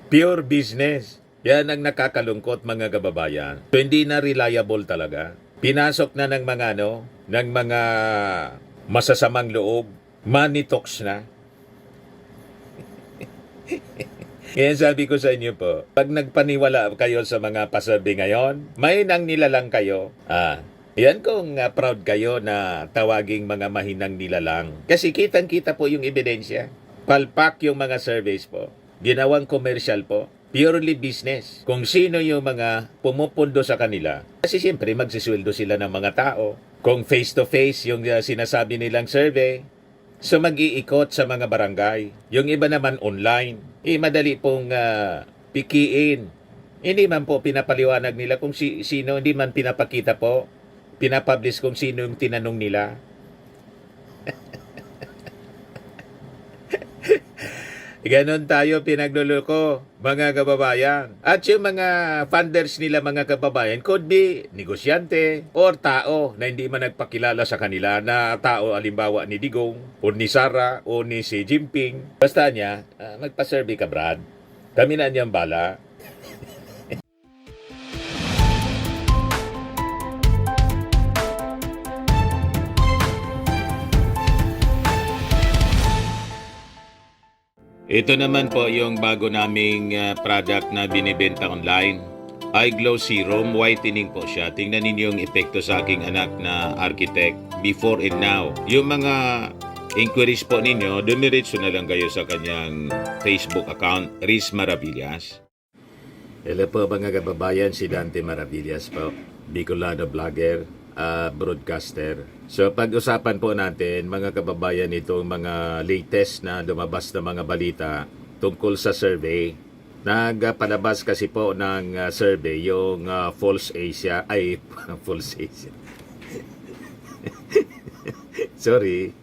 Pure business. Yan ang nakakalungkot mga kababayan. So, hindi na reliable talaga. Pinasok na ng mga ng mga masasamang loob. Money talks na. Kaya sabi ko sa inyo po, pag nagpaniwala kayo sa mga pasurvey ngayon, may nang nilalang kayo. Yan kung proud kayo na tawaging mga mahinang nilalang. Kasi kitang-kita po yung ebidensya. Palpak yung mga surveys po. Ginawang commercial po. Purely business. Kung sino yung mga pumupundo sa kanila. Kasi siyempre magsisweldo sila ng mga tao. Kung face-to-face yung sinasabi nilang survey, so mag-iikot sa mga barangay. Yung iba naman online. Madali pong pikiin. Hindi man po pinapaliwanag nila kung sino, hindi man pinapakita po. Pinapublish kung sino yung tinanong nila. Ganon tayo pinagluloko, mga kababayan. At yung mga funders nila, mga kababayan, could be negosyante or tao na hindi man nagpakilala sa kanila na tao, alimbawa ni Digong o ni Sara o ni Xi Jinping. Basta niya, magpa-survey ka, Brad. Kami na niyang bala. Ito naman po yung bago naming product na binibenta online. iGlow Serum, whitening po siya. Tingnan ninyo yung epekto sa aking anak na architect before and now. Yung mga inquiries po ninyo, dumiretso na lang kayo sa kanyang Facebook account, Riz Maravillas. Hello po mga kababayan, si Dante Maravillas po, Bicolano vlogger, broadcaster. So pag-usapan po natin mga kababayan itong mga latest na lumabas na mga balita tungkol sa survey. Nagpalabas kasi po ng survey yung False Asia, False Asia. Sorry,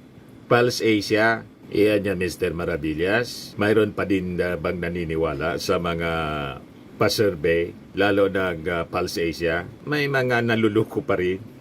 Pulse Asia. Iyan niya Mr. Maravillas. Mayroon pa din bang naniniwala sa mga pa-survey, lalo ng Pulse Asia? May mga naluluko pa rin.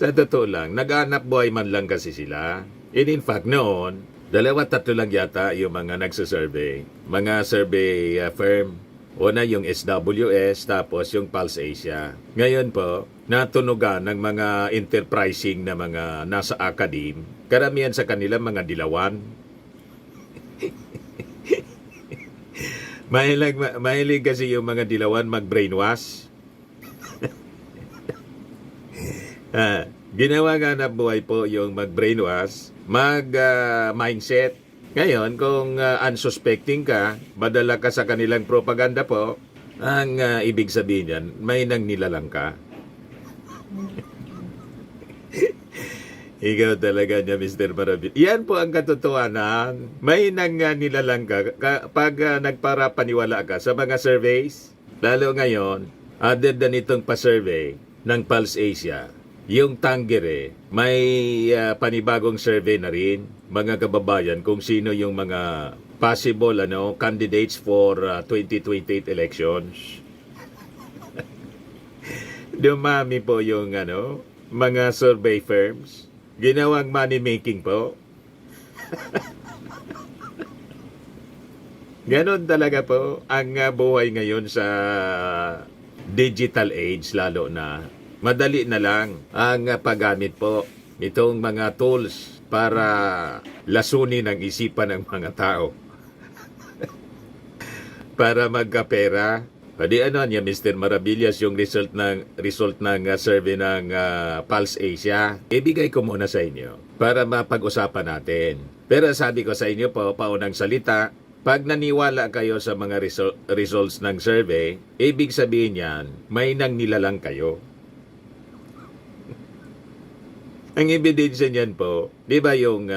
Sa totoo lang, nag-aanap buhay man lang kasi sila. And in fact, noon, 2-3 lang yata yung mga nagsasurvey. Mga survey firm. Una yung SWS, tapos yung Pulse Asia. Ngayon po, natunugan ng mga enterprising na mga nasa academe. Karamihan sa kanila mga dilawan. Mahilig kasi yung mga dilawan mag-brainwash. Ginawa nga na buhay po yung mag-brainwash, mag-mindset. Ngayon, kung unsuspecting ka, badala ka sa kanilang propaganda po, ang ibig sabihin yan, may nang nilalang ka. Ikaw talaga niya, Mr. Maravillas. Yan po ang katotohanan. May nang nilalang ka pag nagparapaniwala ka sa mga surveys. Lalo ngayon, other than itong pa-survey ng Pulse Asia, yung Tangere, may panibagong survey na rin, mga kababayan, kung sino yung mga possible candidates for 2028 elections. Dumami po yung mga survey firms. Ginawang money making po. Ganon talaga po ang buhay ngayon sa digital age, lalo na. Madali na lang ang paggamit po itong mga tools para lasunin ang isipan ng mga tao. Para magkapera. Pwede niya Mr. Maravillas yung result ng survey ng Pulse Asia. Ibigay ko muna sa inyo para mapag-usapan natin. Pero sabi ko sa inyo po, paunang salita, pag naniwala kayo sa mga results ng survey, ibig sabihin yan, may nang nilalang kayo. Ang ebidensya niyan po, di ba yung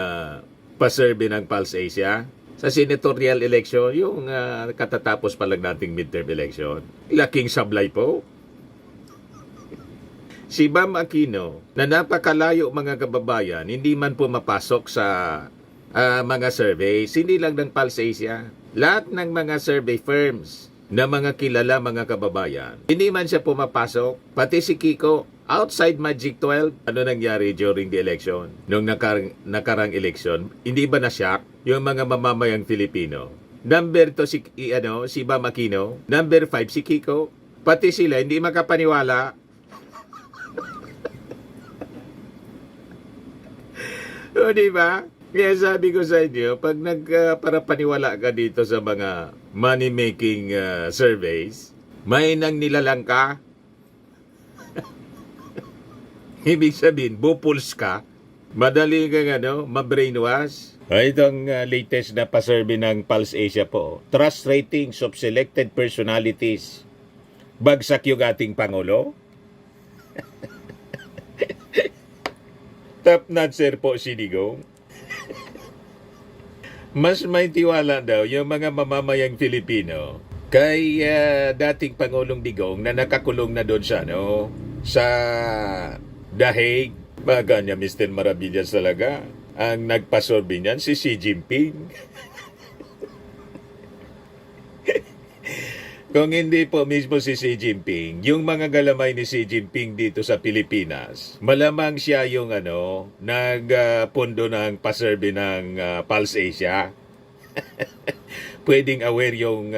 pa-survey ng Pulse Asia? Sa senatorial election, yung katatapos pa lang nating midterm election. Laking sablay po. Si Bam Aquino, na napakalayo mga kababayan, hindi man po mapasok sa mga surveys, hindi lang ng Pulse Asia. Lahat ng mga survey firms na mga kilala mga kababayan, hindi man siya pumapasok, pati si Kiko, Outside Magic 12, ano nangyari during the election? Nung nakarang election, hindi ba na-shock yung mga mamamayang Filipino? Number 2 si Bam Aquino, number 5 si Kiko. Pati sila hindi makapaniwala. O di ba? Kaya sabi ko sa inyo, pag nagparapaniwala ka dito sa mga money-making surveys, may nang nilalang ka. Ibig sabihin, bupuls ka, madali kang ma-brainwash. Itong latest na pa-survey ng Pulse Asia po. Trust ratings of selected personalities. Bagsak yung ating Pangulo. Top notcher po si Digong. Mas may tiwala daw yung mga mamamayang Filipino kay dating Pangulong Digong na nakakulong na doon sa The Hague. Baga niya Mr. Maravillas talaga. Ang nagpasorbe niyan si Xi Jinping. Kung hindi po mismo si Xi Jinping, yung mga galamay ni Xi Jinping dito sa Pilipinas, malamang siya yung nagpundo ng pasurvey ng Pulse Asia. Pwedeng aware yung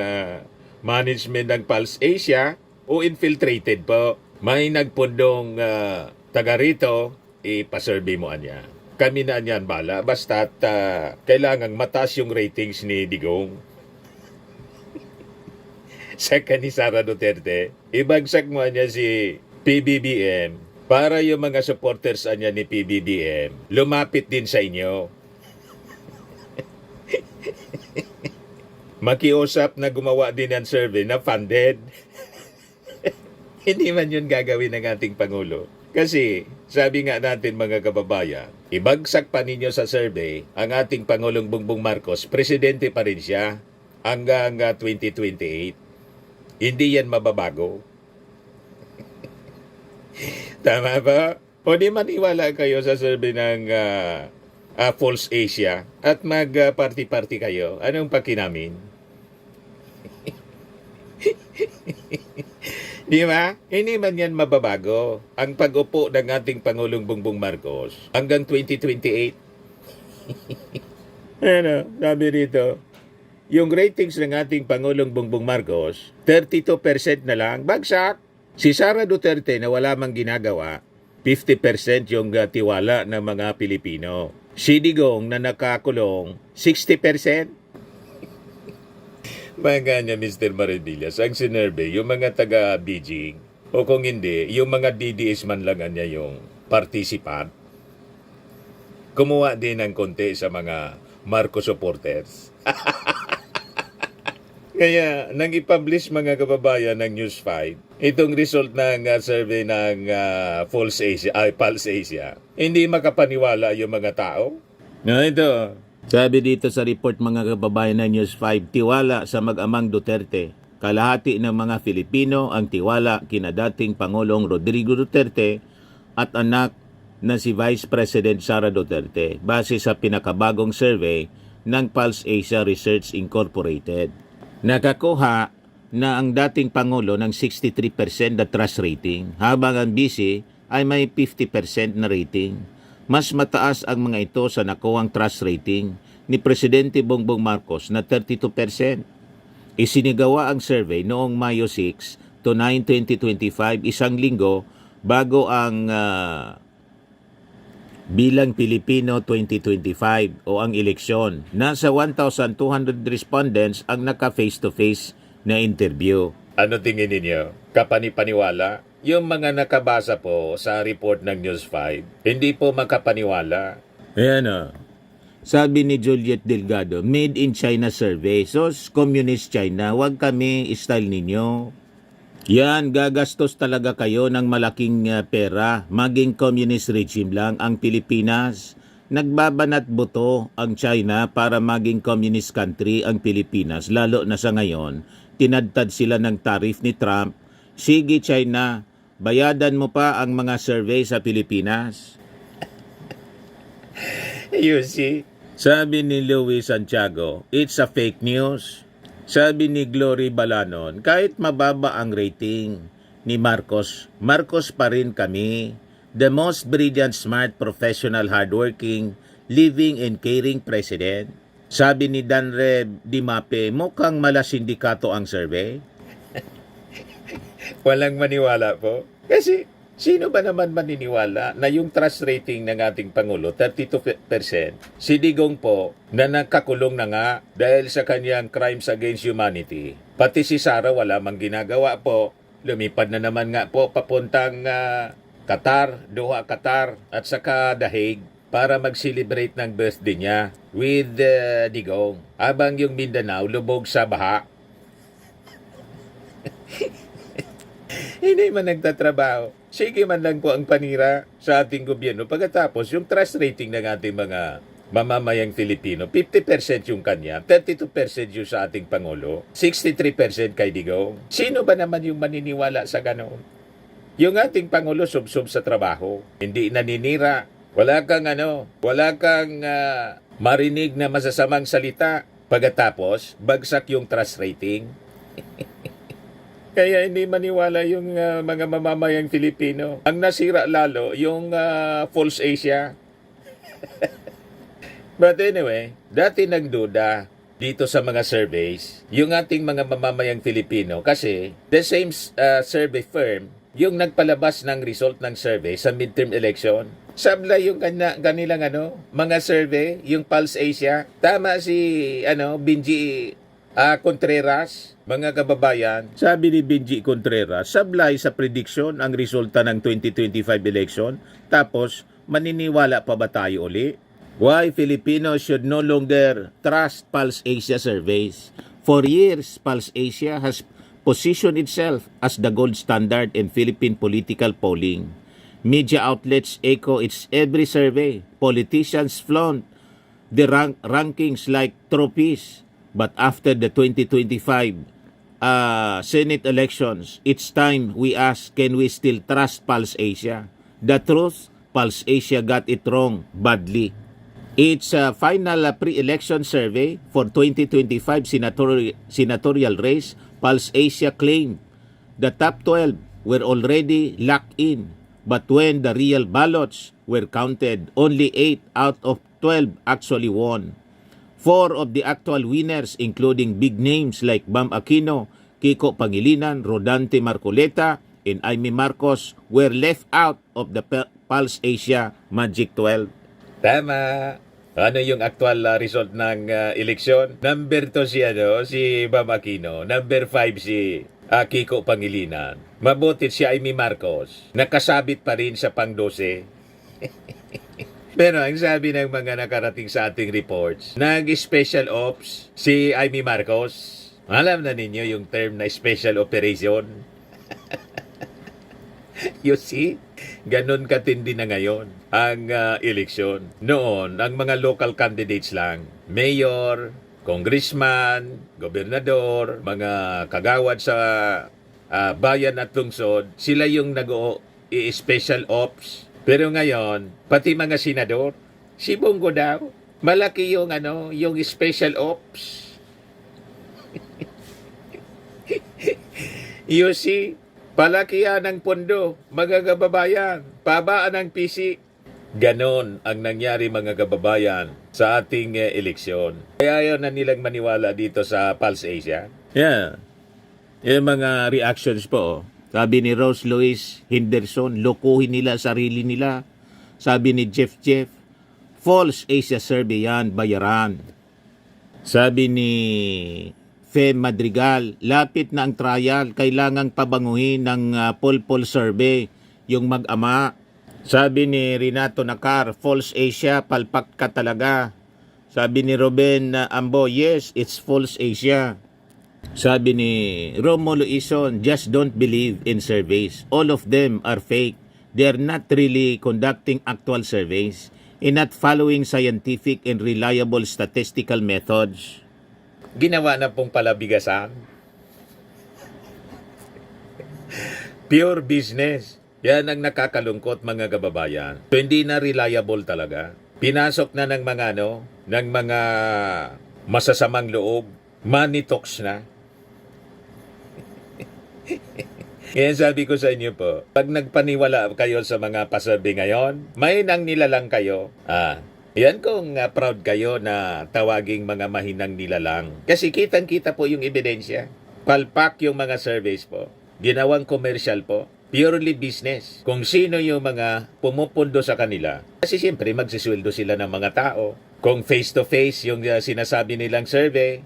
management ng Pulse Asia o infiltrated po. May nagpundong taga rito, ipasurvey mo niya. Kami na niyan bala, basta kailangang mataas yung ratings ni Digong. Saka ni Sara Duterte, ibagsak mo niya si PBBM para yung mga supporters niya ni PBBM lumapit din sa inyo. Makiusap na gumawa din ng survey na funded. Hindi man yun gagawin ng ating Pangulo. Kasi, sabi nga natin mga kababayan, ibagsak pa ninyo sa survey ang ating Pangulong Bongbong Marcos, presidente pa rin siya hanggang 2028. Hindi yan mababago. Tama ba? O di maniwala kayo sa survey ng Pulse Asia at mag-party-party kayo. Anong pakinamin? Di ba? Hindi man yan mababago. Ang pag-upo ng ating Pangulong Bongbong Marcos hanggang 2028. Sabi rito, yung ratings ng ating Pangulong Bongbong Marcos, 32% na lang, bagsak. Si Sara Duterte na wala mang ginagawa, 50% yung tiwala ng mga Pilipino. Si Digong na nakakulong, 60%. Mga niya Mr. Maravillas, ang sinerve, yung mga taga-Beijing, o kung hindi, yung mga DDS man lang niya yung participant, kumuha din ng konti sa mga Marcos supporters. Kaya, nang i-publish mga kababayan ng News 5, itong result ng survey ng Pulse Asia, hindi makapaniwala yung mga tao. Ito, sabi dito sa report mga kababayan ng News 5, tiwala sa mag-amang Duterte. Kalahati ng mga Filipino ang tiwala kina dating Pangulong Rodrigo Duterte at anak na si Vice President Sara Duterte base sa pinakabagong survey ng Pulse Asia Research Incorporated. Nakakuha na ang dating Pangulo ng 63% na trust rating habang ang vice ay may 50% na rating. Mas mataas ang mga ito sa nakuhang trust rating ni Presidente Bongbong Marcos na 32%. Isinigawa ang survey noong Mayo 6 to 9, 2025, isang linggo bago ang Bilang Pilipino 2025 o ang eleksyon. Nasa 1,200 respondents ang naka-face-to-face na interview. Ano tingin ninyo? Kapani-paniwala? Yung mga nakabasa po sa report ng News 5, hindi po makapaniwala. Ayan o. Sabi ni Juliet Delgado, made in China survey. So, communist China, wag kami style ninyo. Yan, gagastos talaga kayo ng malaking pera. Maging communist regime lang ang Pilipinas. Nagbabanat buto ang China para maging communist country ang Pilipinas. Lalo na sa ngayon, tinadtad sila ng tariff ni Trump. Sige China, bayadan mo pa ang mga survey sa Pilipinas. You see? Sabi ni Louis Santiago, it's a fake news. Sabi ni Glory Balanon, kahit mababa ang rating ni Marcos. Marcos pa rin kami. The most brilliant, smart, professional, hardworking, living and caring president. Sabi ni Danre Dimape, mukhang mala sindikato ang survey. Walang maniwala po. Kasi sino ba naman maniniwala na yung trust rating ng ating Pangulo, 32%, si Digong po, na nakakulong na nga dahil sa kanyang crimes against humanity. Pati si Sara wala mang ginagawa po. Lumipad na naman nga po papuntang Qatar, Doha, Qatar, at saka The Hague para mag-celebrate ng birthday niya with Digong. Habang yung Mindanao lubog sa baha. Hindi man nagtatrabaho. Sige man lang po ang panira sa ating gobyerno. Pagkatapos, yung trust rating ng ating mga mamamayang Filipino, 50% yung kanya, 32% yung sa ating Pangulo, 63% kay Digong. Sino ba naman yung maniniwala sa ganoon? Yung ating Pangulo sub-sub sa trabaho, hindi naninira, wala kang marinig na masasamang salita. Pagkatapos, bagsak yung trust rating. Kaya hindi maniwala yung mga mamamayang Filipino. Ang nasira lalo, yung false Asia. But anyway, dati nagduda dito sa mga surveys, yung ating mga mamamayang Filipino, kasi the same survey firm, yung nagpalabas ng result ng survey sa midterm election, sabla yung kanilang mga survey, yung Pulse Asia. Tama si Benji Contreras, mga kababayan. Sabi ni Benji Contreras, sablay sa prediction ang resulta ng 2025 election, tapos maniniwala pa ba tayo uli? Why Filipinos should no longer trust Pulse Asia surveys. For years, Pulse Asia has positioned itself as the gold standard in Philippine political polling. Media outlets echo its every survey. Politicians flaunt the rankings like trophies. But after the 2025 Senate elections, it's time we ask, can we still trust Pulse Asia? The truth, Pulse Asia got it wrong badly. Its final pre-election survey for 2025 senatorial race, Pulse Asia claimed the top 12 were already locked in. But when the real ballots were counted, only 8 out of 12 actually won. 4 of the actual winners, including big names like Bam Aquino, Kiko Pangilinan, Rodante Marcoleta, and Amy Marcos, were left out of the Pulse Asia Magic 12. Tama. Ano yung actual result ng eleksyon? Number 2 si Bam Aquino. Number 5 si Kiko Pangilinan. Mabuti si Amy Marcos. Nakasabit pa rin sa pang-12. Pero ang sabi ng mga nakarating sa ating reports, nag-special ops si Amy Marcos. Alam na ninyo yung term na special operation. You see? Ganon katindi na ngayon ang eleksyon. Noon, ang mga local candidates lang, mayor, congressman, gobernador, mga kagawad sa bayan at lungsod, sila yung nag-special ops. Pero ngayon, pati mga senador, si Bongo daw, malaki yung yung special ops. You see? Palakihan ng pondo, mga kababayan, pabaan ng PC. Ganon ang nangyari mga kababayan sa ating eleksyon. Kaya ayaw na nilang maniwala dito sa Pulse Asia. Yeah. Yung mga reactions po. Sabi ni Rose Louise Henderson, lokohin nila sarili nila. Sabi ni Jeff, false Asia survey yan, bayaran. Sabi ni Fem Madrigal, lapit na ang trial, kailangang pabanguhin ng poll survey, yung mag-ama. Sabi ni Renato Nakar, false Asia, palpak ka talaga. Sabi ni Ruben Ambo, yes, it's false Asia. Sabi ni Romulo Ison, just don't believe in surveys. All of them are fake. They're not really conducting actual surveys and not following scientific and reliable statistical methods. Ginawa na pong palabigasan. Pure business. Yan ang nakakalungkot mga kababayan. So, hindi na reliable talaga. Pinasok na ng mga masasamang loob. Money talks na. Kaya sabi ko sa inyo po, pag nagpaniwala kayo sa mga pasurvey ngayon, may nang nilalang kayo. Yan kung proud kayo na tawaging mga mahinang nilalang. Kasi kitang-kita po yung ebidensya. Palpak yung mga surveys po. Ginawang commercial po. Purely business. Kung sino yung mga pumupundo sa kanila. Kasi siyempre magsisweldo sila ng mga tao. Kung face-to-face yung sinasabi nilang survey,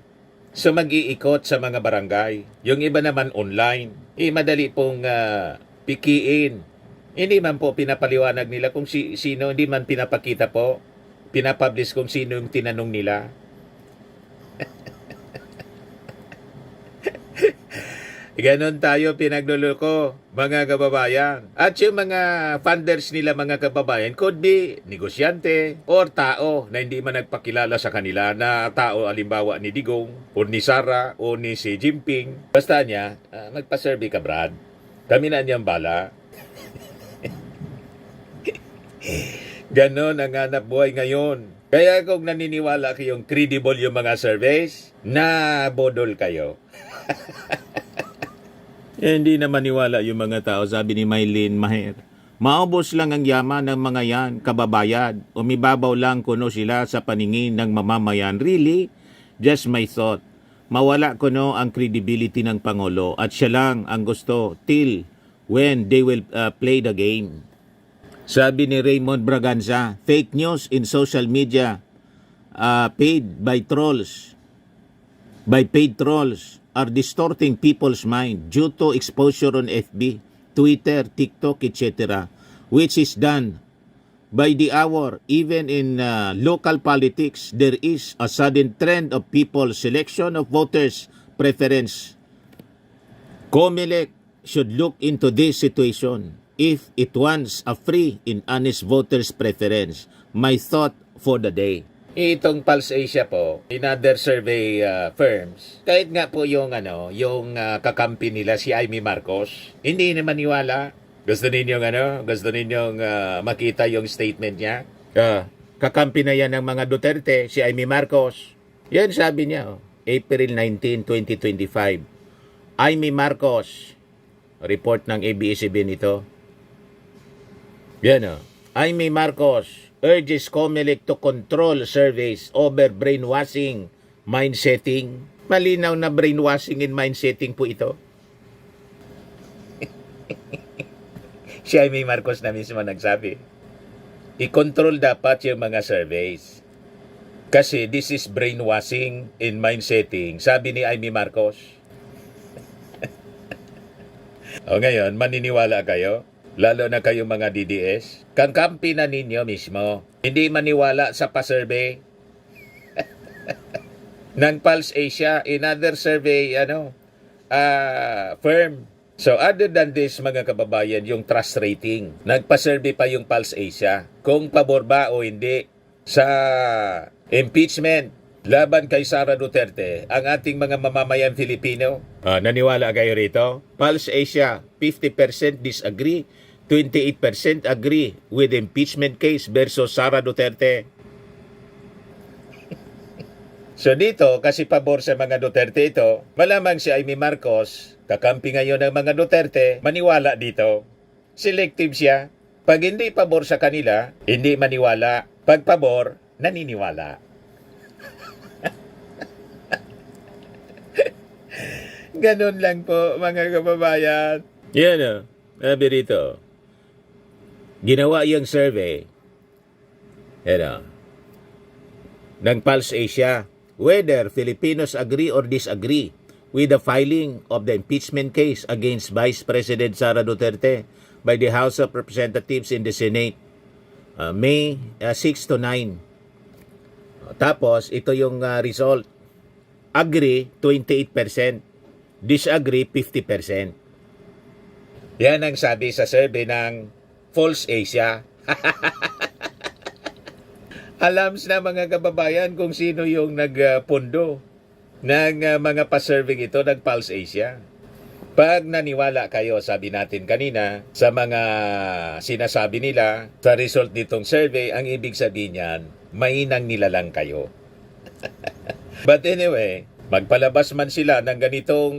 so mag-iikot sa mga barangay. Yung iba naman online. Madali pong pikiin. Hindi man po pinapaliwanag nila kung sino, hindi man pinapakita po. Pinapublish kung sino yung tinanong nila. Ganon tayo pinagluloko, mga kababayan. At yung mga funders nila, mga kababayan, could be negosyante or tao na hindi man nagpakilala sa kanila, na tao alimbawa ni Digong o ni Sara o ni si Jinping. Basta niya, magpa-survey ka, Brad. Kami na niyang bala. Ganon ang hanap buhay ngayon. Kaya kung naniniwala kayong credible yung mga surveys, bodol kayo. Hindi na maniwala yung mga tao, sabi ni Mylene Maher. Maubos lang ang yaman ng mga yan, kababayan. Umibabaw lang kuno sila sa paningin ng mamamayan. Really? Just my thought. Mawala kuno ang credibility ng Pangulo at siya lang ang gusto till when they will play the game. Sabi ni Raymond Braganza, fake news in social media paid by paid trolls are distorting people's mind due to exposure on FB, Twitter, TikTok, etc., which is done by the hour. Even in local politics, there is a sudden trend of people's selection of voters' preference. COMELEC should look into this situation if it wants a free and honest voters' preference. My thought for the day. Itong Pulse Asia po, in other survey firms, kahit nga po yung kakampi nila si Amy Marcos, hindi naman maniwala. Gusto ninyong makita yung statement niya? Kakampi na yan ng mga Duterte, si Amy Marcos. Yan sabi niya, April 19, 2025. Amy Marcos, report ng ABS-CBN ito. Yan Amy Marcos urges COMELEC to control surveys over brainwashing, mindsetting. Malinaw na brainwashing and mindsetting po ito. Si Amy Marcos na mismo nagsabi. I-control dapat yung mga surveys. Kasi this is brainwashing and mindsetting, sabi ni Amy Marcos. O ngayon, maniniwala kayo? Lalo na kayong mga DDS, kakampi na ninyo mismo. Hindi maniwala sa pa-survey ng Pulse Asia, another survey firm. So other than this, mga kababayan, yung trust rating, nagpa-survey pa yung Pulse Asia kung pabor ba o hindi sa impeachment laban kay Sara Duterte ang ating mga mamamayan Filipino. Naniwala kayo rito? Pulse Asia, 50% disagree, 28% agree with impeachment case versus Sara Duterte. So dito, kasi pabor sa mga Duterte ito, malamang si Amy Marcos, kakampi ngayon ng mga Duterte, maniwala dito. Selective siya. Pag hindi pabor sa kanila, hindi maniwala. Pag pabor, naniniwala. Ganun lang po, mga kababayan. Yan sabi rito. Ginawa yung survey ng Pulse Asia whether Filipinos agree or disagree with the filing of the impeachment case against Vice President Sara Duterte by the House of Representatives in the Senate May 6 to 9. Tapos ito yung result. Agree 28%, disagree 50%. Yan ang sabi sa survey ng Pulse Asia. Alam na mga kababayan kung sino yung nagpundo ng mga pa-survey ito ng Pulse Asia. Pag naniwala kayo, sabi natin kanina, sa mga sinasabi nila sa result nitong survey, ang ibig sabihin niyan, mainang nilalang kayo. But anyway, magpalabas man sila ng ganitong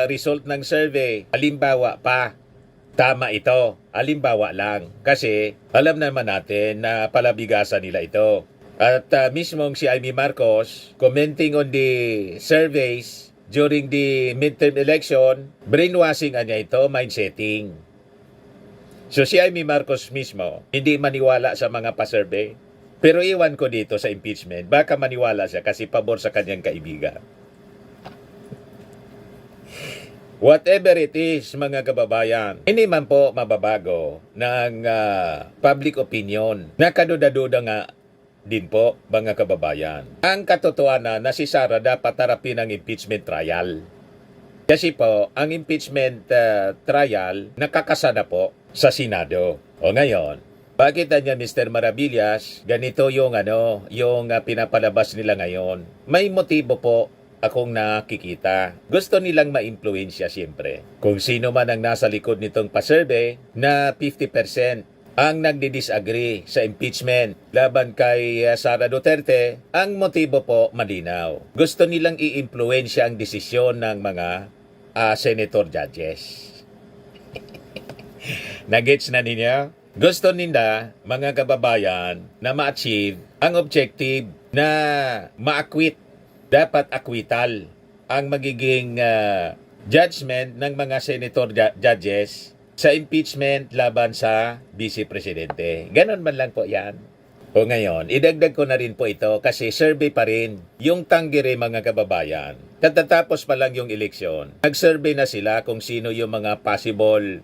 result ng survey, halimbawa pa, tama ito. Halimbawa lang. Kasi alam naman natin na palabigasan nila ito. At mismong si Amy Marcos, commenting on the surveys during the midterm election, brainwashing niya ito, mind setting. So si Amy Marcos mismo, hindi maniwala sa mga pa-survey. Pero iwan ko dito sa impeachment, baka maniwala siya kasi pabor sa kanyang kaibigan. Whatever it is, mga kababayan, hindi man po mababago ng public opinion. Nakaduda-duda nga din po, mga kababayan. Ang katotohanan na si Sara dapat harapin ang impeachment trial. Kasi po, ang impeachment trial nakakasana po sa Senado. O ngayon, bakit niya Mr. Maravillas, ganito yung pinapalabas nila ngayon. May motibo po akong nakikita. Gusto nilang ma-impluensya siyempre. Kung sino man ang nasa likod nitong pa-survey na 50% ang nagdi-disagree sa impeachment laban kay Sara Duterte, ang motibo po malinaw. Gusto nilang i-impluensya ang desisyon ng mga senator judges. Nagets na ninyo? Gusto nila, mga kababayan, na ma-achieve ang objective na ma-acquit. Dapat acquittal ang magiging judgment ng mga senator judges sa impeachment laban sa Vice Presidente. Ganon man lang po yan. O ngayon, idagdag ko na rin po ito kasi survey pa rin yung Tanggere, mga kababayan. Katatapos pa lang yung eleksyon, nag-survey na sila kung sino yung mga possible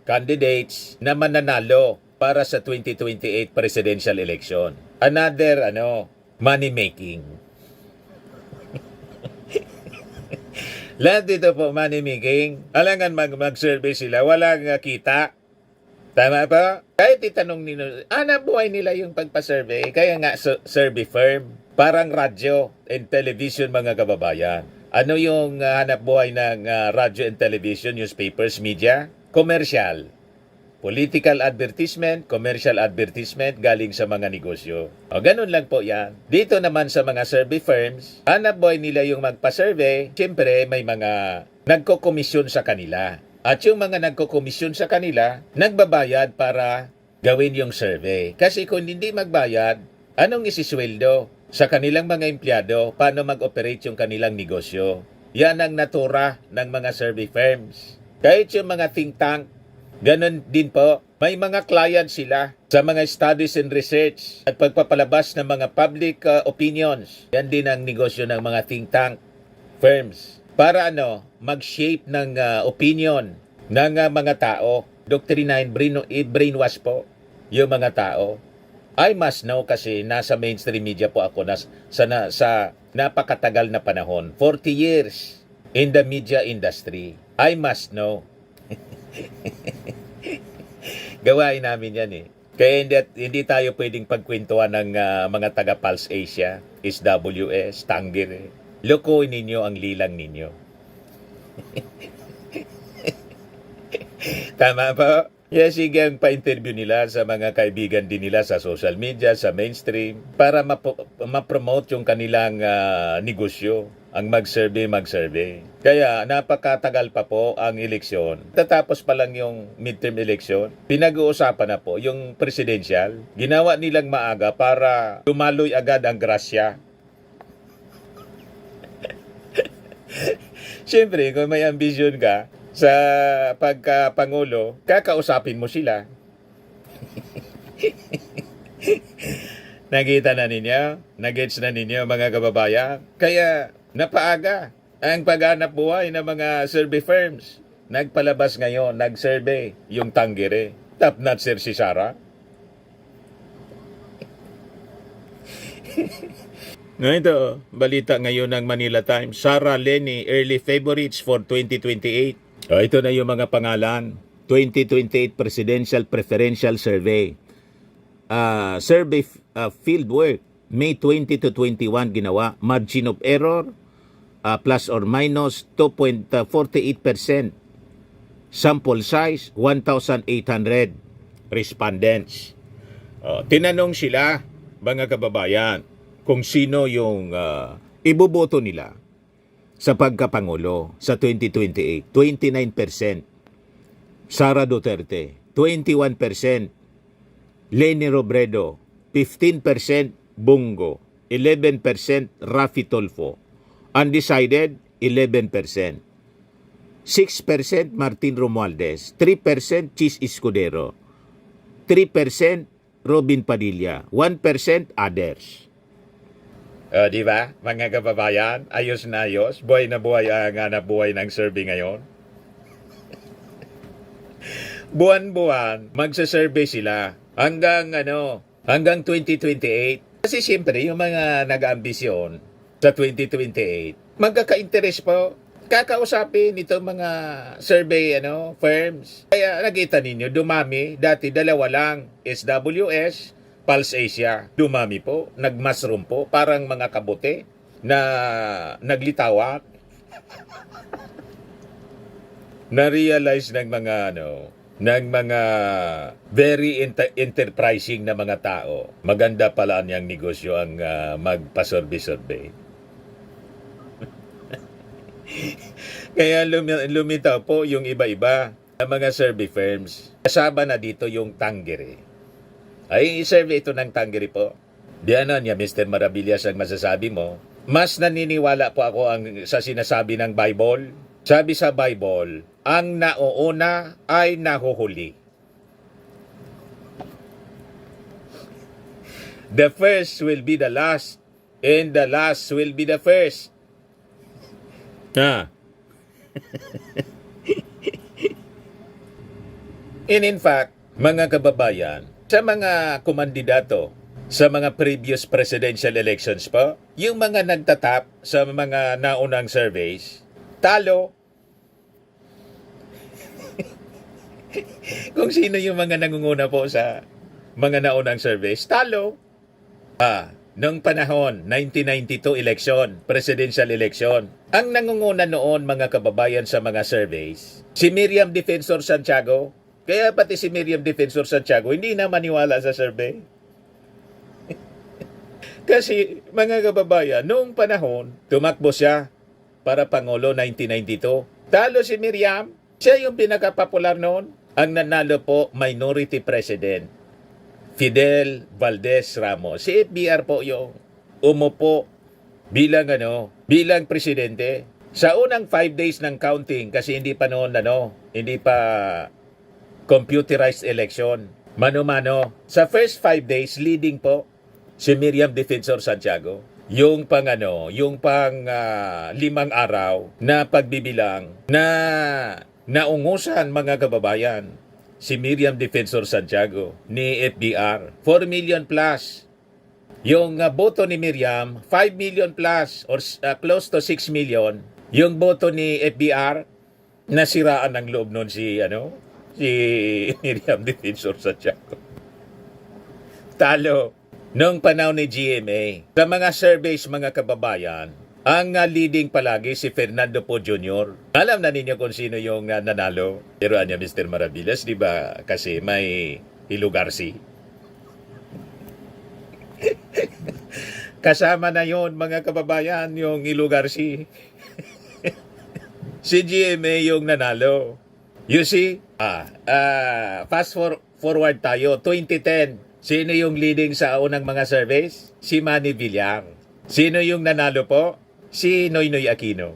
candidates na mananalo para sa 2028 presidential election. Another money making. Lahat dito po money making. Alangan mag-survey sila, walang kita. Tama ba? Kahit itanong nila, buhay nila yung pagpa-survey. Kaya nga survey firm, parang radyo and television, mga kababayan. Ano yung hanap buhay ng radyo and television, newspapers, media? Commercial. Political advertisement, commercial advertisement galing sa mga negosyo. O ganun lang po yan. Dito naman sa mga survey firms, hanap buhay nila yung magpa-survey. Siyempre may mga nagko-komisyon sa kanila. At yung mga nagko-komisyon sa kanila, nagbabayad para gawin yung survey. Kasi kung hindi magbayad, anong isisweldo sa kanilang mga empleyado? Paano mag-operate yung kanilang negosyo? Yan ang natura ng mga survey firms. Kahit yung mga think tank, ganon din po, may mga client sila sa mga studies and research at pagpapalabas ng mga public opinions. Yan din ang negosyo ng mga think tank firms. Para mag-shape ng opinion ng mga tao. Doktrinahin, brainwash po yung mga tao. I must know kasi nasa mainstream media po ako sa napakatagal na panahon. 40 years in the media industry. I must know. Gawain namin yan eh. Kaya hindi tayo pwedeng pagkwentuhan ng mga taga Pulse Asia, SWS, Tanggere. Lukuin ninyo ang lilang ninyo. Tama po? Yes, sige ang pa-interview nila sa mga kaibigan din nila sa social media, sa mainstream, para ma-promote yung kanilang negosyo. Ang mag-survey. Kaya napakatagal pa po ang eleksyon. Tatapos pa lang yung midterm election. Pinag-uusapan na po yung presidential. Ginawa nilang maaga para tumaloy agad ang grasya. Siyempre, kung may ambisyon ka sa pagka-pangulo, kakausapin mo sila. Nakita na ninyo? Nagets na ninyo, mga kababayan? Kaya napaaga ang paghanap buhay ng mga survey firms. Nagpalabas ngayon, nag-survey yung Tanggere. Top-notcher si Sara. Ito, balita ngayon ng Manila Times. Sara Leni, early favorites for 2028. Ito na yung mga pangalan. 2028 Presidential Preferential Survey. Survey fieldwork. May 20 to 21 ginawa. Margin of error, plus or minus 2.48%. Sample size, 1,800 respondents. Tinanong sila, mga kababayan, kung sino yung iboboto nila sa pagkapangulo sa 2028, 29%. Sara Duterte, 21%. Leni Robredo, 15%. Bongo, 11%. Raffy Tulfo. Undecided, 11%. 6% Martin Romualdez, 3% Chis Escudero, 3% Robin Padilla, 1% others. Di ba, mga kababayan, ayos na ayos, buhay na buhay ang hanap buhay ng survey ngayon. Buwan-buwan, magsa-survey sila hanggang 2028. Kasi siyempre, yung mga nag-ambisyon sa 2028, magkaka-interest po kakausapin itong mga survey firms. Kaya nakita ninyo, dumami. Dati dalawa lang, SWS, Pulse Asia. Dumami po, nag-mushroom po, parang mga kabote na naglitawak. Na-realize ng mga very enterprising na mga tao. Maganda pala niyang negosyo ang magpa-survey-survey. Kaya lumitaw po yung iba-iba ng mga survey firms. Kasama na dito yung Tanggeri. Ay, survey ito ng Tanggeri po. Diyan niya, Mr. Maravillas, ang masasabi mo. Mas naniniwala po ako sa sinasabi ng Bible. Sabi sa Bible, ang nauuna ay nahuhuli. The first will be the last, and the last will be the first. And in fact, mga kababayan, sa mga kumandidato sa mga previous presidential elections po, yung mga nagtatap sa mga naunang surveys, talo. Kung sino yung mga nangunguna po sa mga naunang surveys, talo. Noong panahon, 1992 election, presidential election, ang nangunguna noon mga kababayan sa mga surveys, si Miriam Defensor Santiago. Kaya pati si Miriam Defensor Santiago hindi na maniwala sa survey. Kasi mga kababayan, noong panahon, tumakbo siya para Pangulo 1992. Talo si Miriam, siya yung pinakapopular noon. Ang nanalo po, minority president. Fidel Valdez Ramos. Si FBR po yung umupo bilang presidente. Sa unang 5 days ng counting, kasi hindi pa noon hindi pa computerized election. Mano-mano. Sa first 5 days, leading po si Miriam Defensor Santiago. Yung pang 5 araw na pagbibilang na naungusan mga kababayan. Si Miriam Defensor Santiago ni FBR, 4 million plus. Yung boto ni Miriam, 5 million plus or close to 6 million. Yung boto ni FBR, nasiraan ng loob nun si Miriam Defensor Santiago. Talo. Noong panahon ni GMA, sa mga surveys mga kababayan, ang leading palagi si Fernando Po Jr. Alam na ninyo kung sino yung nanalo. Pero Mr. Maravillas, di ba? Kasi may Hilugarsi. Kasama na yon mga kababayan, yung Hilugarsi. Si GMA yung nanalo. You see? Fast forward tayo. 2010. Sino yung leading sa unang mga surveys? Si Manny Villar. Sino yung nanalo po? Si Noynoy Aquino.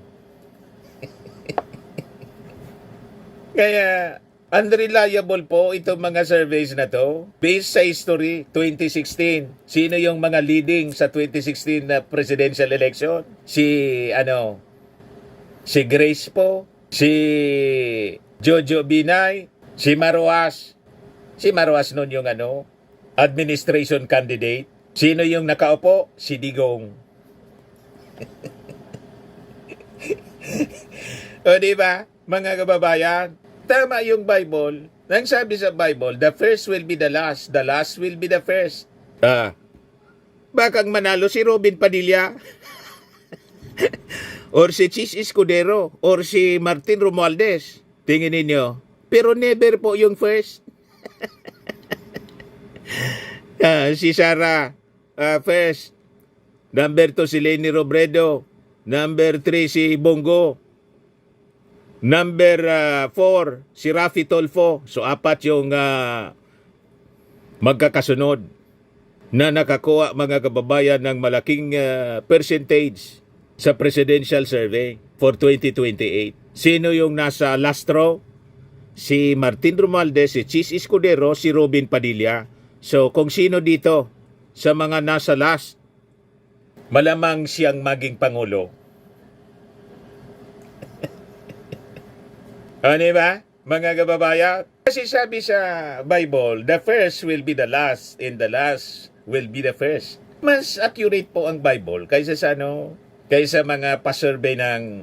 Kaya, unreliable po itong mga surveys na to. Based sa history, 2016. Sino yung mga leading sa 2016 na presidential election? Si Grace po, si Jojo Binay, si Maruas. Si Maruas nun yung administration candidate. Sino yung nakaupo? Si Digong. O diba, mga kababayan? Tama yung Bible. Nang sabi sa Bible, the first will be the last will be the first. Bakang manalo si Robin Padilla? Or si Chis Escudero? Or si Martin Romualdez? Tingin ninyo. Pero never po yung first. Si Sara, first. Number 2 si Leni Robredo. Number 3 si Bongo. Number 4 si Rafi Tolfo. So 4 yung magkakasunod na nakakuha mga kababayan ng malaking percentage sa presidential survey for 2028. Sino yung nasa last row? Si Martin Romualdez, si Chis Escudero, si Robin Padilla. So kung sino dito sa mga nasa last, malamang siyang maging Pangulo. Ano ba, mga kababayan? Kasi sabi sa Bible, the first will be the last and the last will be the first. Mas accurate po ang Bible kaysa sa kaysa mga pa-survey ng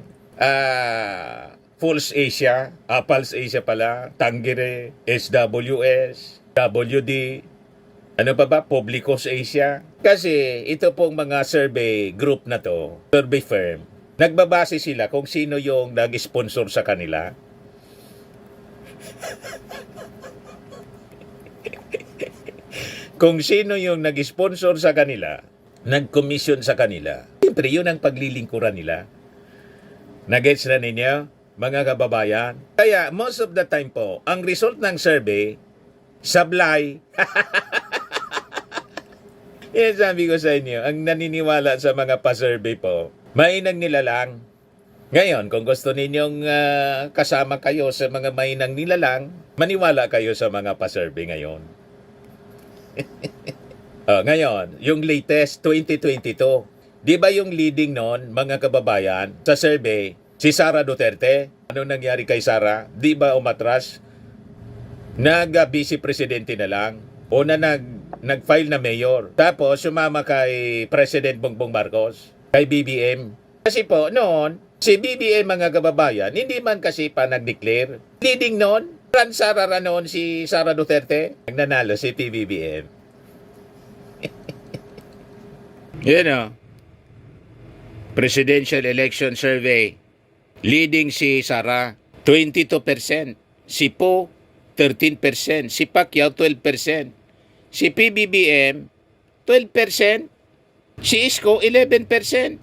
Pulse Asia, Pulse Asia pala, Tangere, SWS, WD, ano pa ba, Publicos Asia. Kasi ito pong mga survey group na to, survey firm, nagbabase sila kung sino yung nag-sponsor sa kanila. Kung sino yung nag-sponsor sa kanila, nag-commission sa kanila, siyempre yun ang paglilingkuran nila. Nagets na ninyo, mga kababayan? Kaya most of the time po, ang result ng survey, sablay. Yan sabi ko sa inyo, ang naniniwala sa mga pa-survey po, mainang nila lang. Ngayon, kung gusto ninyong kasama kayo sa mga mainang nilalang, maniwala kayo sa mga pa-survey ngayon. Ngayon, yung latest 2022, di ba yung leading nun, mga kababayan, sa survey, si Sara Duterte? Ano nangyari kay Sara? Di ba umatras? Nag-vice presidente na lang? O na nag-file na mayor? Tapos sumama kay President Bongbong Marcos? Kay BBM? Kasi po, noon, si BBM, mga kababayan, hindi man kasi pa nag-declare. Leading noon, Sara noon si Sara Duterte. Nagnanalo si PBBM. Yan o. Presidential Election Survey. Leading si Sara, 22%. Si Po, 13%. Si Pacquiao, 12%. Si PBBM, 12%. Si Isko, 11%.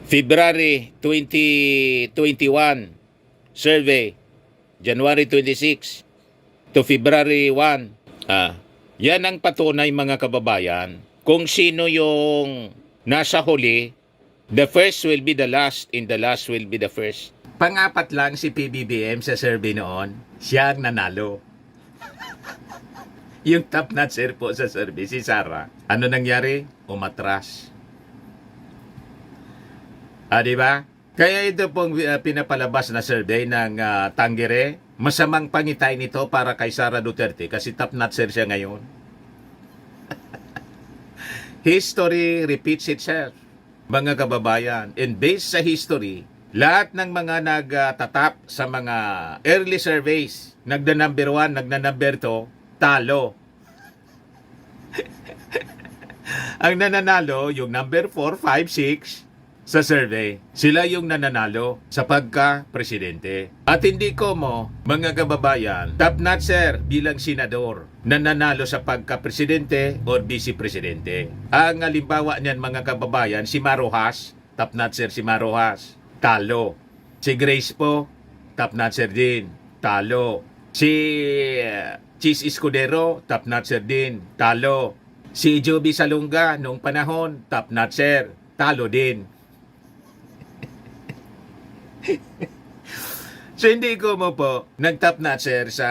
February 2021 survey, January 26 to February 1. Yan ang patunay, mga kababayan, kung sino yung nasa huli. The first will be the last and the last will be the first. Pangapat lang si PBBM sa survey noon, siya ang nanalo. Yung top notcher po sa survey, si Sara. Ano nangyari? Umatras. Diba? Kaya ito pong pinapalabas na survey ng Tangere, masamang pangitay nito para kay Sara Duterte kasi top notcher siya ngayon. History repeats itself, mga kababayan. And based sa history, lahat ng mga nagtatap sa mga early surveys, nagda-number 1, nagda-number 2, talo. Ang nananalo, yung number 4, 5, 6, sa survey, sila yung nananalo sa pagka-presidente. At hindi ko mga kababayan, top notcher bilang senador, nananalo sa pagka-presidente o vice-presidente. Ang halimbawa niyan, mga kababayan, si Marojas, top notcher si Marojas, talo. Si Grace po, top notcher din, talo. Si Chis Escudero, top notcher din, talo. Si Joby Salunga, noong panahon, top notcher, talo din. So hindi ko po nag-top notcher sa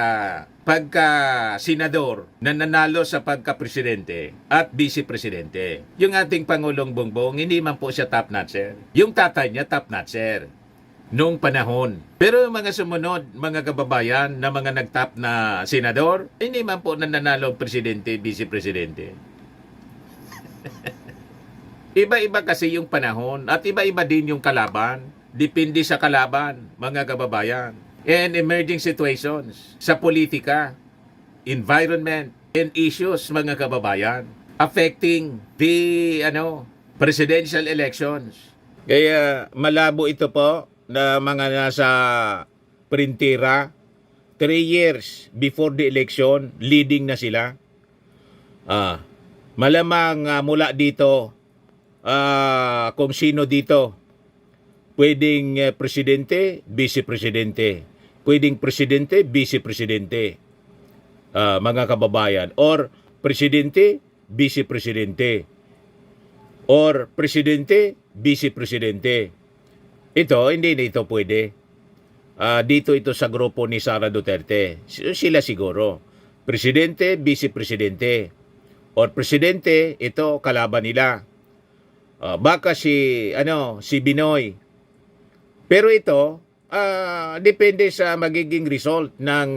pagka-senador na nanalo sa pagka-presidente at vice-presidente. Yung ating Pangulong Bongbong, hindi man po siya top notcher. Yung tatay niya top notcher noong panahon. Pero yung mga sumunod, mga kababayan, na mga nag-top na senador, hindi man po nananalo presidente, vice-presidente. Iba-iba kasi yung panahon at iba-iba din yung kalaban. Depende sa kalaban, mga kababayan. And emerging situations sa politika, environment, and issues, mga kababayan, affecting the presidential elections. Kaya malabo ito po na mga nasa printira, 3 years before the election, leading na sila. Malamang mula dito, kung sino dito. Pwedeng presidente, vice-presidente. Pwedeng presidente, vice-presidente. Mga kababayan. Or presidente, vice-presidente. Or presidente, vice-presidente. Ito, hindi na ito pwede. Dito ito sa grupo ni Sara Duterte. Sila siguro. Presidente, vice-presidente. Or presidente, ito kalaban nila. Baka si Binoy. Pero ito, depende sa magiging result ng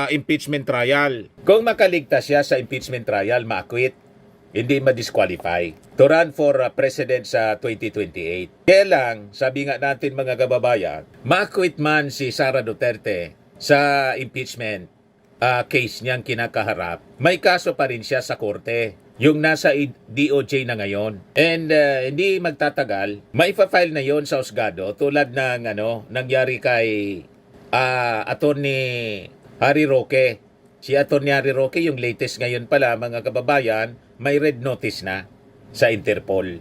impeachment trial. Kung makaligtas siya sa impeachment trial, ma-acquit, hindi ma-disqualify to run for president sa 2028. Kaya lang, sabi nga natin mga kababayan, ma-acquit man si Sara Duterte sa impeachment case niyang kinakaharap, may kaso pa rin siya sa korte. Yung nasa DOJ na ngayon. And hindi magtatagal, maifa-file na yon sa husgado tulad ng nangyari kay Attorney Harry Roque. Si Attorney Harry Roque, yung latest ngayon pala mga kababayan, may red notice na sa Interpol.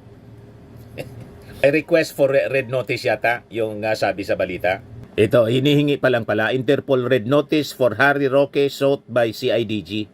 A request for red notice yata yung sabi sa balita. Ito, hinihingi pa lang pala, Interpol red notice for Harry Roque sought by CIDG.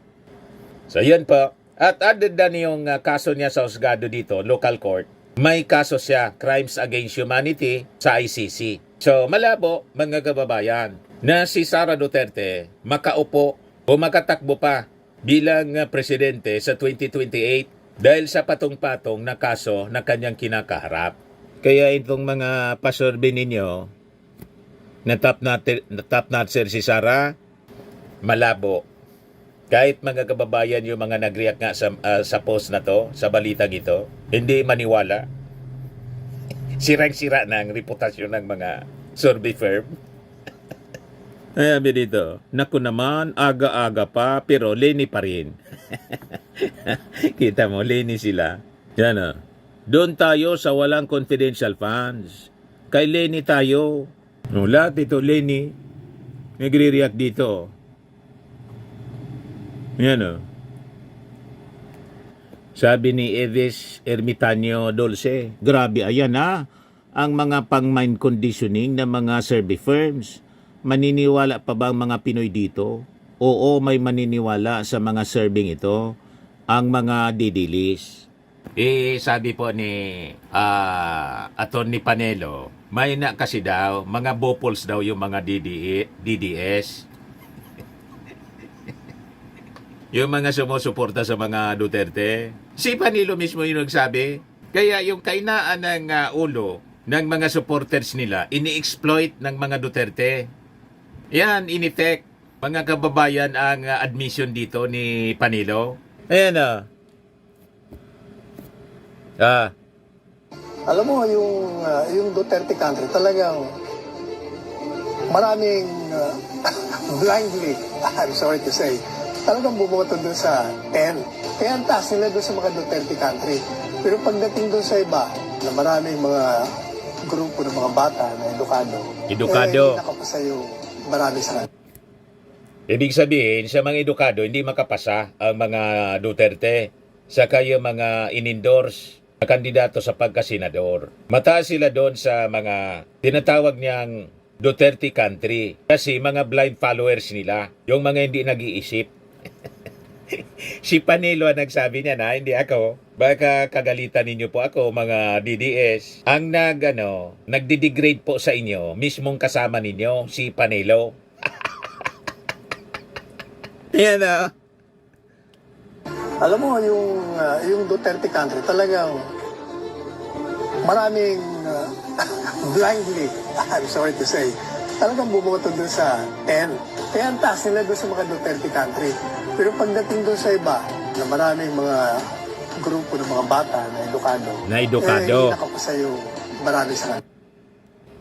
So yun po. At other than yung kaso niya sa husgado dito, local court, may kaso siya, Crimes Against Humanity sa ICC. So malabo mga kababayan na si Sara Duterte makaupo o makatakbo pa bilang presidente sa 2028 dahil sa patong-patong na kaso na kanyang kinakaharap. Kaya itong mga pasurvey ninyo na top notcher si Sara, malabo. Kahit mga kababayan yung mga nag-react nga sa post na to, sa balitang ito, hindi maniwala. Sirang-sira na ang reputasyon ng mga survey firm. Ay, sabi dito, naku naman, aga-aga pa, pero Lenny pa rin. Kita mo, Lenny sila. Yan o. Doon tayo sa walang confidential funds. Kay Lenny tayo. No, lahat ito, Lenny, nagre-react dito. Yan o. Sabi ni Evis Ermitanio Dulce, grabe, ayan ang mga pang-mind conditioning ng mga survey firms. Maniniwala pa ba ang mga Pinoy dito? Oo, may maniniwala sa mga surveying ito, ang mga didilis. Sabi po ni Attorney Panelo, may na kasi daw, mga bopols daw yung mga DDS. Yung mga sumusuporta sa mga Duterte. Si Panelo mismo yung nagsabi. Kaya yung kainaan ng ulo ng mga supporters nila, ini-exploit ng mga Duterte. Yan, in effect, mga kababayan, ang admission dito ni Panelo. Ayan Alam mo, yung Duterte country, talagang maraming blindly, I'm sorry to say, talagang bumoto dun sa 10. Kaya ang taas nila dun sa mga Duterte country. Pero pagdating dun sa iba, na maraming mga grupo ng mga bata na edukado, hindi nakapasa yung marami sa kanila. Ibig sabihin, sa mga edukado, hindi makapasa ang mga Duterte. Saka yung mga in-endorse na kandidato sa pagkasenador. Mataas sila doon sa mga tinatawag niyang Duterte country. Kasi mga blind followers nila, yung mga hindi nag-iisip. Si Panelo ang nagsabi niya na, hindi ako. Baka kagalitan ninyo po ako, mga DDS. Ang nagdi-degrade po sa inyo, mismong kasama ninyo, si Panelo. Yan Alam mo, yung Duterte country, talagang maraming blindly, I'm sorry to say, talagang bumoto dun sa 10. Kaya ang taas nila dun sa mga Duterte country. Pero pagdating dun sa iba, na maraming mga grupo ng mga bata na edukado, hindi nakapasa yung marami sa kanila.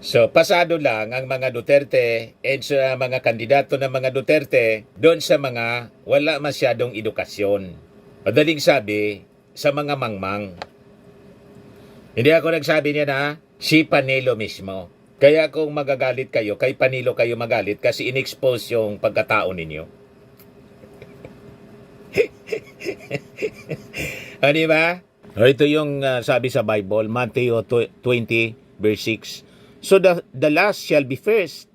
So, pasado lang ang mga Duterte and sa mga kandidato ng mga Duterte doon sa mga wala masyadong edukasyon. Madaling sabi, sa mga mangmang. Hindi ako nagsabi niya na si Panelo mismo. Kaya kung magagalit kayo, kay Panelo kayo magalit kasi in-expose yung pagkatao ninyo. O, di ba? Ito yung sabi sa Bible, Matthew 20 verse 6. So the last shall be first,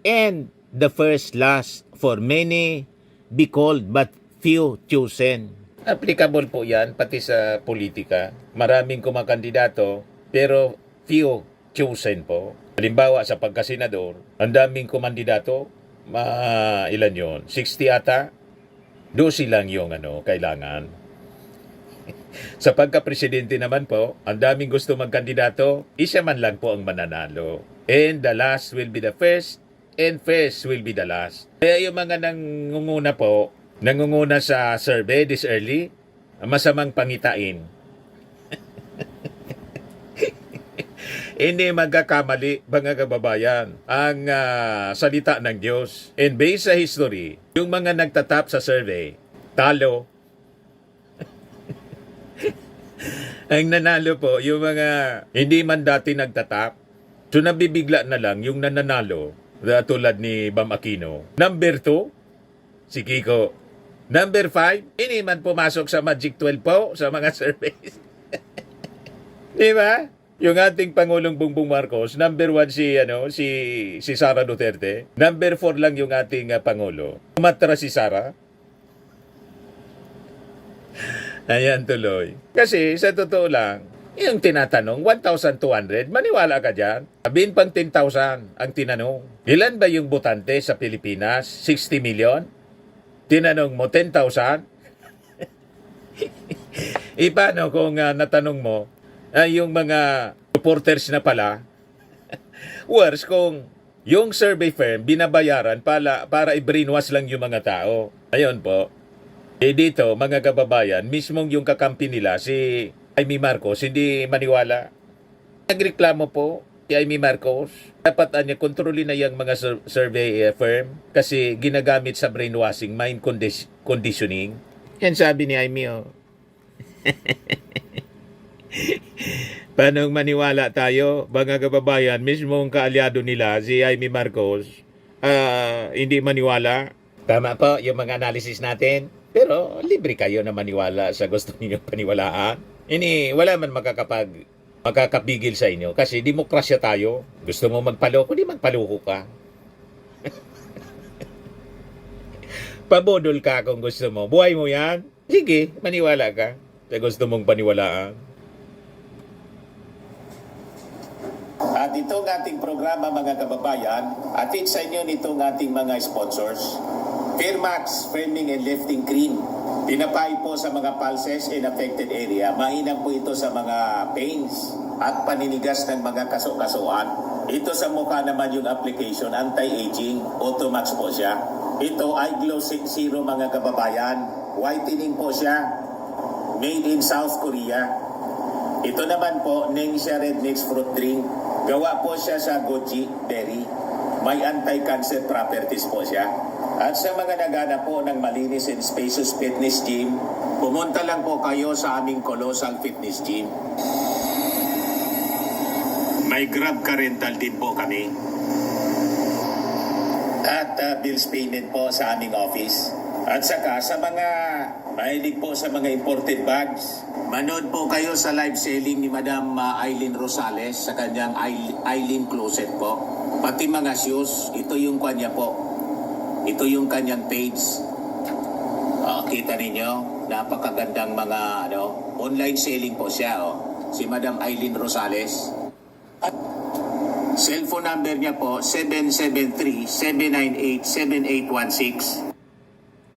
and the first last, for many be called, but few chosen. Applicable po yan pati sa politika. Maraming kumakandidato, pero few chosen po. Halimbawa sa pagkasenador, ang daming kumandidato, ilan yun? 60 ata? 12 lang yung kailangan. Sa pagka-presidente naman po, ang daming gusto magkandidato, isa man lang po ang mananalo. And the last will be the first, and first will be the last. Kaya yung mga nangunguna sa survey this early, masamang pangitain. Hindi magkakamali, mga kababayan, ang salita ng Diyos. And based sa history, yung mga nagtatap sa survey, talo. Ang nanalo po, yung mga hindi man dati nagtatap, so nabibigla na lang yung nananalo, tulad ni Bam Aquino. Number 2, si Kiko. Number 5, hindi man pumasok sa Magic 12 po sa mga surveys. Di ba? Yung ating Pangulong Bongbong Marcos, number 1 si Sara Duterte. Number 4 lang yung ating Pangulo. Umatra si Sara. Ayan tuloy. Kasi sa totoo lang, yung tinatanong, 1,200, maniwala ka dyan? Sabihin pang 10,000 ang tinanong. Ilan ba yung botante sa Pilipinas? 60 million? Tinanong mo 10,000? Paano kung natanong mo, yung mga reporters na pala, worse kung yung survey firm binabayaran para i-brainwash lang yung mga tao. Ayun po. Dito, mga kababayan, mismong yung kakampi nila, si Amy Marcos, hindi maniwala. Nagreklamo po si Amy Marcos. Dapat niya kontrolin na yung mga survey firm kasi ginagamit sa brainwashing, mind conditioning. Yan sabi ni Amy, oh. Paano maniwala tayo, mga kababayan, mismong kaalyado nila, si Amy Marcos, hindi maniwala. Tama po yung mga analysis natin. Pero libre kayo na maniwala sa gusto ninyong paniwalaan. Wala man makakapigil sa inyo kasi demokrasya tayo. Gusto mo magpaloko, di magpaloko ka. Pabodol ka kung gusto mo. Buhay mo yan. Sige, maniwala ka sa gusto mong paniwalaan. At itong ating programa, mga kababayan, atid sa inyo nitong ating mga sponsors. Fairmax Firming and Lifting Cream. Pinapay po sa mga pulses in affected area. Mainam po ito sa mga pains at paninigas ng mga kaso-kasuan. Ito sa mukha naman yung application, anti-aging, Automax po siya. Ito ay Glow Zero, mga kababayan. Whitening po siya. Made in South Korea. Ito naman po, Nengxia Red Mix Fruit Drink. Gawa po siya sa goji berry. May anti-cancer properties po siya. At sa mga naghanap po ng malinis and spacious fitness gym, pumunta lang po kayo sa aming Colossal Fitness Gym. May Grab ka rental din po kami. At bills payment po sa aming office. At saka sa mga mahilig po sa mga imported bags, manood po kayo sa live selling ni Madam Aileen Rosales sa kanyang Aileen Closet po. Pati mga shoes, ito yung kanya po. Ito yung kanyang page. Kita ninyo, napakagandang mga online selling po siya. Si Madam Aileen Rosales. At cellphone number niya po, 773-798-7816.